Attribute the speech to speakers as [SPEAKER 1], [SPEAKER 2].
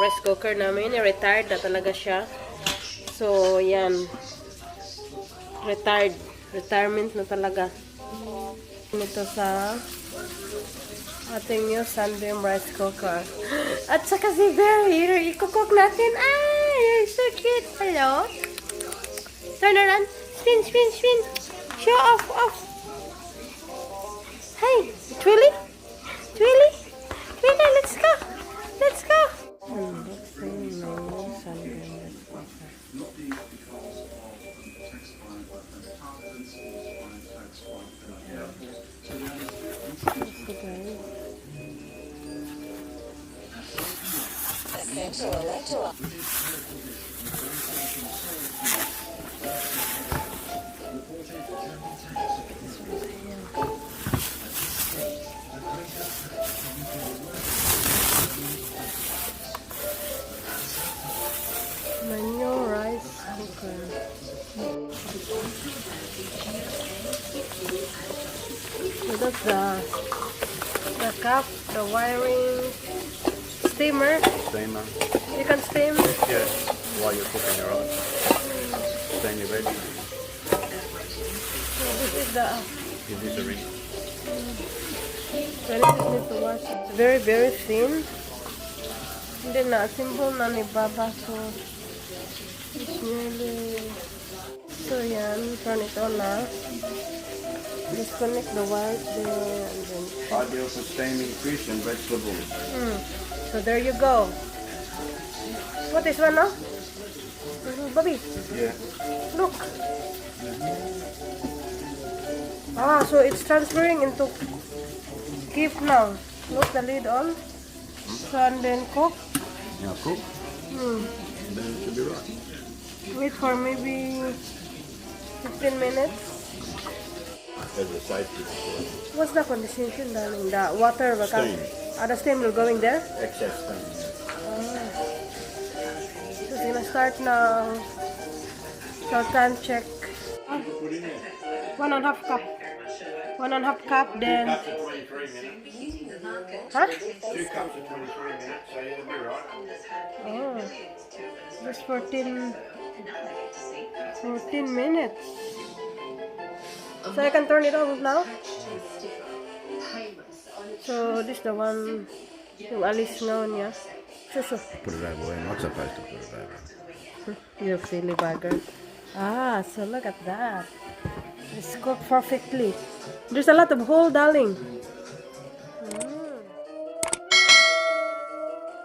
[SPEAKER 1] rice cooker namin. Retired na talaga siya. So, yan. Retirement na talaga. Ito sa ating new sunbeam rice cooker. At saka si Bear here, i-cook natin. Ay, you're so cute. Hello? Turn around. Spin, spin, spin. Show off, off. Hey, Twilly? Twilly? Twilly, let's go. Let's go. My new rice cooker. So that's the cup, the wiring, steamer.
[SPEAKER 2] Steamer.
[SPEAKER 1] You can steam.
[SPEAKER 2] Yes, while you're cooking your own. Then you're ready.
[SPEAKER 1] So this is the.
[SPEAKER 2] Give this a ring.
[SPEAKER 1] So I just need to wash it. Very, very thin. Hindi na, simple na ni Baba. So it's nearly. So yan, turn it on na. Disconnect the wires there and then.
[SPEAKER 2] Ideal for steaming fish and vegetables.
[SPEAKER 1] So there you go. What is one now? Bobby,
[SPEAKER 2] Yeah.
[SPEAKER 1] look. Ah, so it's transferring into keep now. Look the lid on. So and then cook.
[SPEAKER 2] Now cook. And then it should be right.
[SPEAKER 1] Wait for maybe 15 minutes.
[SPEAKER 2] As a safety.
[SPEAKER 1] What's the condensation, darling? The water,
[SPEAKER 2] Steam.
[SPEAKER 1] The steam will going there.
[SPEAKER 2] Excess steam.
[SPEAKER 1] So gonna start now. So time check.
[SPEAKER 2] Put in there.
[SPEAKER 1] 1.5 cup. 1.5 cup, then.
[SPEAKER 2] 2 cups of 23 minutes.
[SPEAKER 1] Huh?
[SPEAKER 2] 2 cups of 23 minutes, so you'll be right.
[SPEAKER 1] Oh, just 14 minutes. So I can turn it off now. So this the one yung alis ngayon niya. So.
[SPEAKER 2] Put it over. We're not supposed to put it over.
[SPEAKER 1] You silly bugger. So look at that. It's cooked perfectly. There's a lot of hole, darling.